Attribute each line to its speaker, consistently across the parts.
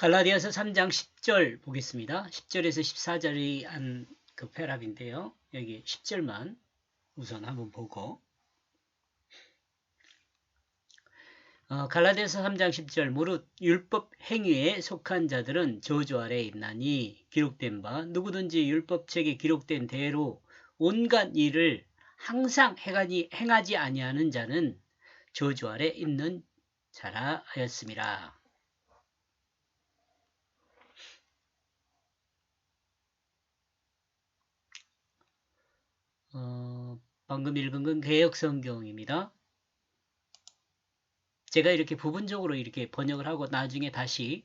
Speaker 1: 갈라디아서 3장 10절 보겠습니다. 10절에서 14절이 한 그 패랍인데요. 여기 10절만 우선 한번 보고 갈라디아서 3장 10절 무릇 율법 행위에 속한 자들은 저주 아래에 있나니 기록된 바 누구든지 율법책에 기록된 대로 온갖 일을 항상 행하지 아니하는 자는 저주 아래 있는 자라 하였습니다. 방금 읽은 건 개역성경입니다. 제가 이렇게 부분적으로 이렇게 번역을 하고 나중에 다시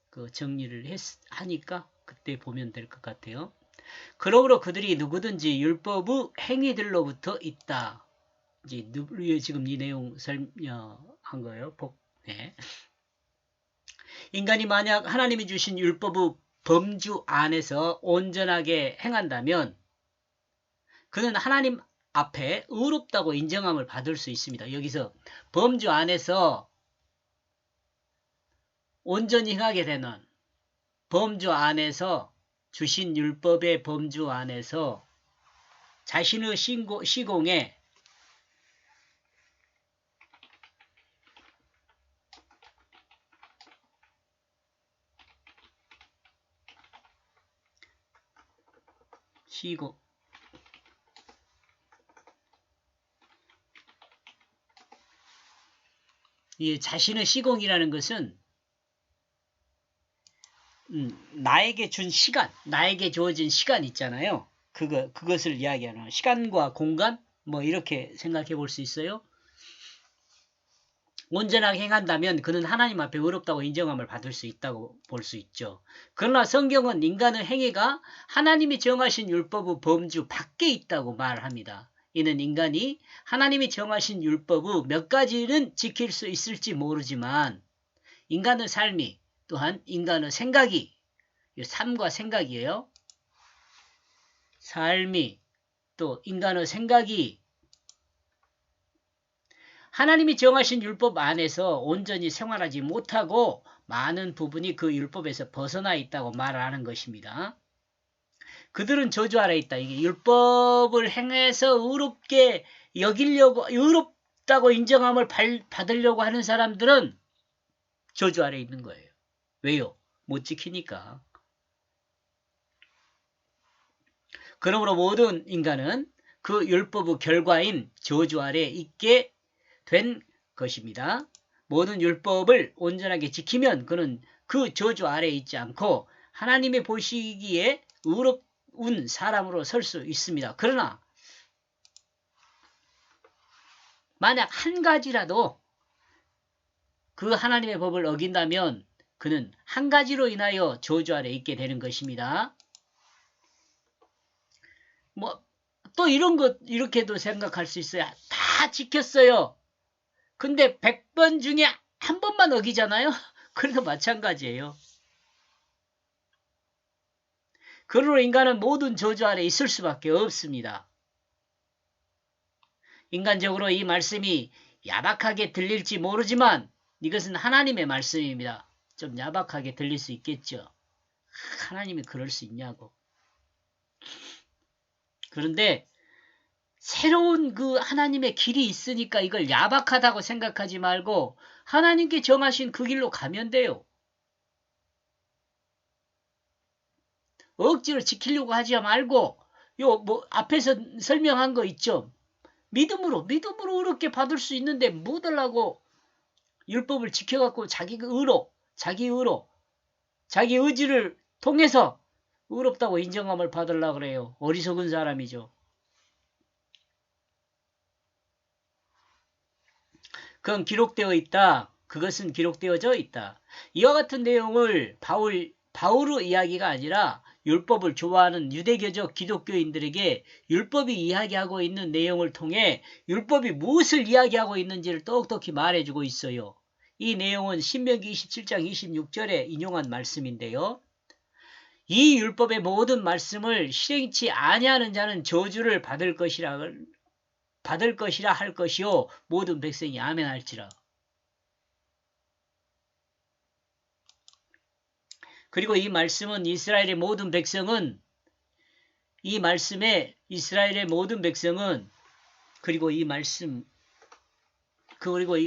Speaker 1: 그 정리를 하니까 그때 보면 될 것 같아요. 그러므로 그들이 누구든지 율법의 행위들로부터 있다. 이제 지금 이 내용 설명한 거예요. 네. 인간이 만약 하나님이 주신 율법의 범주 안에서 온전하게 행한다면 그는 하나님 앞에 의롭다고 인정함을 받을 수 있습니다. 여기서 범주 안에서 온전히 행하게 되는 범주 안에서 주신 율법의 범주 안에서 자신의 시공에 이 자신의 시공이라는 것은 나에게 준 시간, 나에게 주어진 시간 있잖아요. 그것을 이야기하는 시간과 공간 뭐 이렇게 생각해 볼 수 있어요. 온전하게 행한다면 그는 하나님 앞에 의롭다고 인정함을 받을 수 있다고 볼 수 있죠. 그러나 성경은 인간의 행위가 하나님이 정하신 율법의 범주 밖에 있다고 말합니다. 이는 인간이 하나님이 정하신 율법의 몇 가지는 지킬 수 있을지 모르지만 인간의 삶이 또한 인간의 생각이 삶과 생각이에요. 삶이 또 인간의 생각이 하나님이 정하신 율법 안에서 온전히 생활하지 못하고 많은 부분이 그 율법에서 벗어나 있다고 말하는 것입니다. 그들은 저주 아래 있다. 이게 율법을 행해서 의롭게 여기려고 의롭다고 인정함을 받으려고 하는 사람들은 저주 아래 있는 거예요. 왜요? 못 지키니까. 그러므로 모든 인간은 그 율법의 결과인 저주 아래 있게 된 것입니다. 모든 율법을 온전하게 지키면 그는 그 저주 아래에 있지 않고 하나님의 보시기에 의로운 사람으로 설 수 있습니다. 그러나 만약 한 가지라도 그 하나님의 법을 어긴다면 그는 한 가지로 인하여 저주 아래에 있게 되는 것입니다. 또 이렇게도 생각할 수 있어요. 다 지켰어요. 근데 100번 중에 한 번만 어기잖아요. 그래도 마찬가지예요. 그러므로 인간은 모든 저주 아래 있을 수밖에 없습니다. 인간적으로 이 말씀이 야박하게 들릴지 모르지만 이것은 하나님의 말씀입니다. 좀 야박하게 들릴 수 있겠죠. 하나님이 그럴 수 있냐고. 그런데 새로운 그 하나님의 길이 있으니까 이걸 야박하다고 생각하지 말고 하나님께 정하신 그 길로 가면 돼요. 억지로 지키려고 하지 말고 앞에서 설명한 거 있죠. 믿음으로 의롭게 받을 수 있는데 뭐 달라고 율법을 지켜갖고 자기 의지를 통해서 의롭다고 인정함을 받으려고 그래요. 어리석은 사람이죠. 그건 기록되어 있다. 그것은 기록되어져 있다. 이와 같은 내용을 바울의 이야기가 아니라 율법을 좋아하는 유대교적 기독교인들에게 율법이 이야기하고 있는 내용을 통해 율법이 무엇을 이야기하고 있는지를 똑똑히 말해주고 있어요. 이 내용은 신명기 27장 26절에 인용한 말씀인데요. 이 율법의 모든 말씀을 실행치 아니하는 자는 저주를 받을 것이라 할 것이요 모든 백성이 아멘할지라. 그리고 이 말씀은 이스라엘의 모든 백성은 이 말씀에 이스라엘의 모든 백성은 그리고 이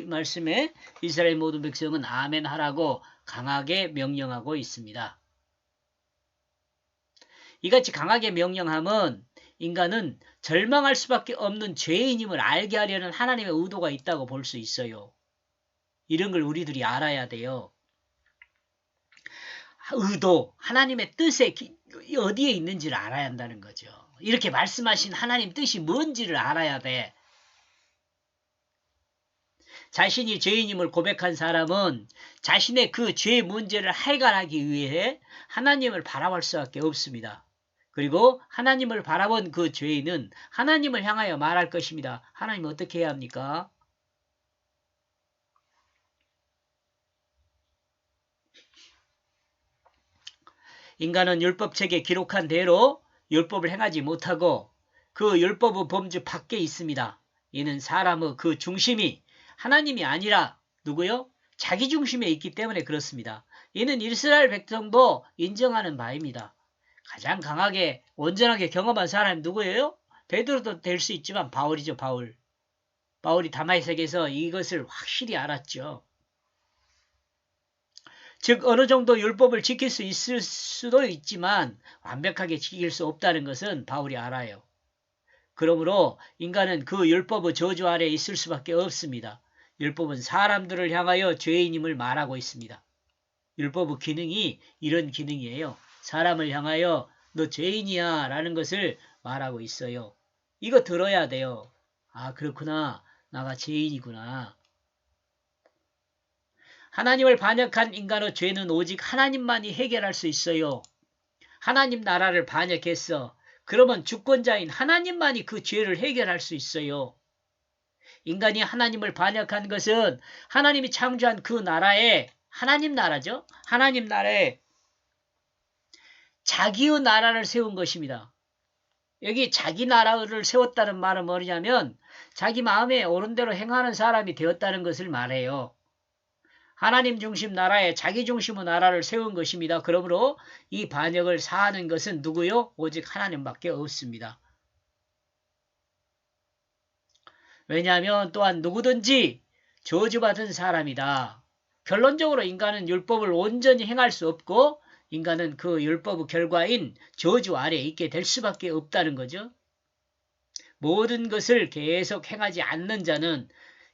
Speaker 1: 말씀에 이스라엘 모든 백성은 아멘 하라고 강하게 명령하고 있습니다. 이같이 강하게 명령함은 인간은 절망할 수밖에 없는 죄인임을 알게 하려는 하나님의 의도가 있다고 볼 수 있어요. 이런 걸 우리들이 알아야 돼요. 의도, 하나님의 뜻에 어디에 있는지를 알아야 한다는 거죠. 이렇게 말씀하신 하나님 뜻이 뭔지를 알아야 돼. 자신이 죄인임을 고백한 사람은 자신의 그 죄 문제를 해결하기 위해 하나님을 바라볼 수밖에 없습니다. 그리고 하나님을 바라본 그 죄인은 하나님을 향하여 말할 것입니다. 하나님 어떻게 해야 합니까? 인간은 율법책에 기록한 대로 율법을 행하지 못하고 그 율법의 범주 밖에 있습니다. 이는 사람의 그 중심이 하나님이 아니라 누구요? 자기 중심에 있기 때문에 그렇습니다. 이는 이스라엘 백성도 인정하는 바입니다. 가장 강하게 온전하게 경험한 사람이 누구예요? 베드로도 될 수 있지만 바울이죠. 바울이 다마색에서 이것을 확실히 알았죠. 즉 어느 정도 율법을 지킬 수 있을 수도 있지만 완벽하게 지킬 수 없다는 것은 바울이 알아요. 그러므로 인간은 그 율법의 저주 아래에 있을 수밖에 없습니다. 율법은 사람들을 향하여 죄인임을 말하고 있습니다. 율법의 기능이 이런 기능이에요. 사람을 향하여 너 죄인이야 라는 것을 말하고 있어요. 이거 들어야 돼요. 아 그렇구나. 나가 죄인이구나. 하나님을 반역한 인간의 죄는 오직 하나님만이 해결할 수 있어요. 하나님 나라를 반역했어. 그러면 주권자인 하나님만이 그 죄를 해결할 수 있어요. 인간이 하나님을 반역한 것은 하나님이 창조한 그 나라에 하나님 나라죠. 하나님 나라에 자기의 나라를 세운 것입니다. 여기 자기 나라를 세웠다는 말은 뭐냐면 자기 마음에 옳은 대로 행하는 사람이 되었다는 것을 말해요. 하나님 중심 나라에 자기 중심의 나라를 세운 것입니다. 그러므로 이 반역을 사하는 것은 누구요? 오직 하나님밖에 없습니다. 왜냐하면 또한 누구든지 저주받은 사람이다. 결론적으로 인간은 율법을 온전히 행할 수 없고 인간은 그 율법의 결과인 저주 아래에 있게 될 수밖에 없다는 거죠. 모든 것을 계속 행하지 않는 자는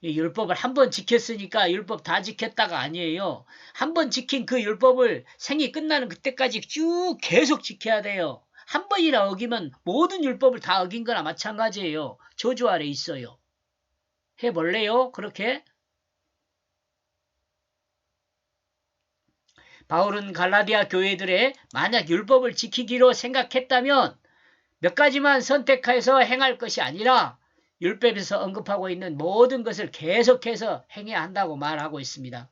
Speaker 1: 이 율법을 한 번 지켰으니까 율법 다 지켰다가 아니에요. 한 번 지킨 그 율법을 생이 끝나는 그때까지 쭉 계속 지켜야 돼요. 한 번이나 어기면 모든 율법을 다 어긴 거나 마찬가지예요. 저주 아래 있어요. 해볼래요? 그렇게? 바울은 갈라디아 교회들의 만약 율법을 지키기로 생각했다면 몇 가지만 선택해서 행할 것이 아니라 율법에서 언급하고 있는 모든 것을 계속해서 행해야 한다고 말하고 있습니다.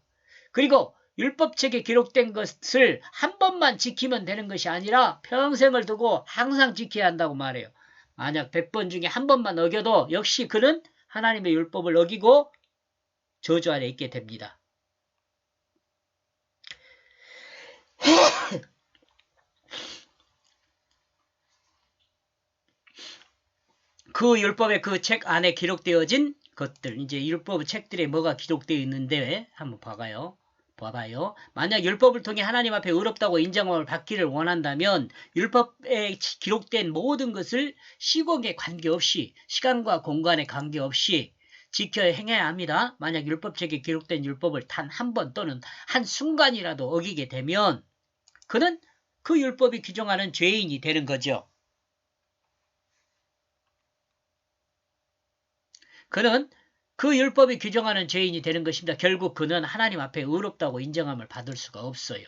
Speaker 1: 그리고 율법책에 기록된 것을 한 번만 지키면 되는 것이 아니라 평생을 두고 항상 지켜야 한다고 말해요. 만약 100번 중에 한 번만 어겨도 역시 그는 하나님의 율법을 어기고 저주 아래 있게 됩니다. 그 율법의 그 책 안에 기록되어진 것들, 이제 율법 책들에 뭐가 기록되어 있는데 한번 봐봐요. 만약 율법을 통해 하나님 앞에 의롭다고 인정을 받기를 원한다면 율법에 기록된 모든 것을 시공에 관계없이 시간과 공간에 관계없이 지켜 행해야 합니다. 만약 율법책에 기록된 율법을 단 한 번 또는 한 순간이라도 어기게 되면 그는 그 율법이 규정하는 죄인이 되는 거죠. 그는 그 율법이 규정하는 죄인이 되는 것입니다. 결국 그는 하나님 앞에 의롭다고 인정함을 받을 수가 없어요.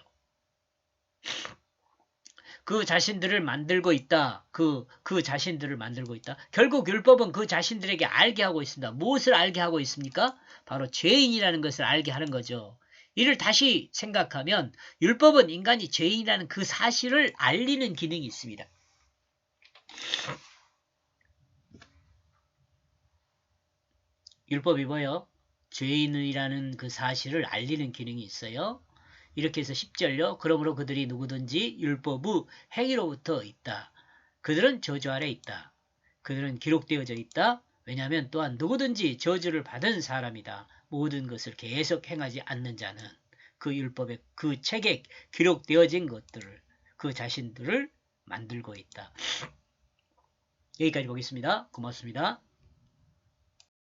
Speaker 1: 그 자신들을 만들고 있다. 그 자신들을 만들고 있다. 결국 율법은 그 자신들에게 알게 하고 있습니다. 무엇을 알게 하고 있습니까? 바로 죄인이라는 것을 알게 하는 거죠. 이를 다시 생각하면 율법은 인간이 죄인이라는 그 사실을 알리는 기능이 있습니다. 율법이 뭐요? 죄인이라는 그 사실을 알리는 기능이 있어요. 이렇게 해서 10절요. 그러므로 그들이 누구든지 율법의 행위로부터 있다. 그들은 저주 아래 있다. 그들은 기록되어져 있다. 왜냐하면 또한 누구든지 저주를 받은 사람이다. 모든 것을 계속 행하지 않는 자는 그 율법의 그 책에 기록되어진 것들을 그 자신들을 만들고 있다. 여기까지 보겠습니다. 고맙습니다.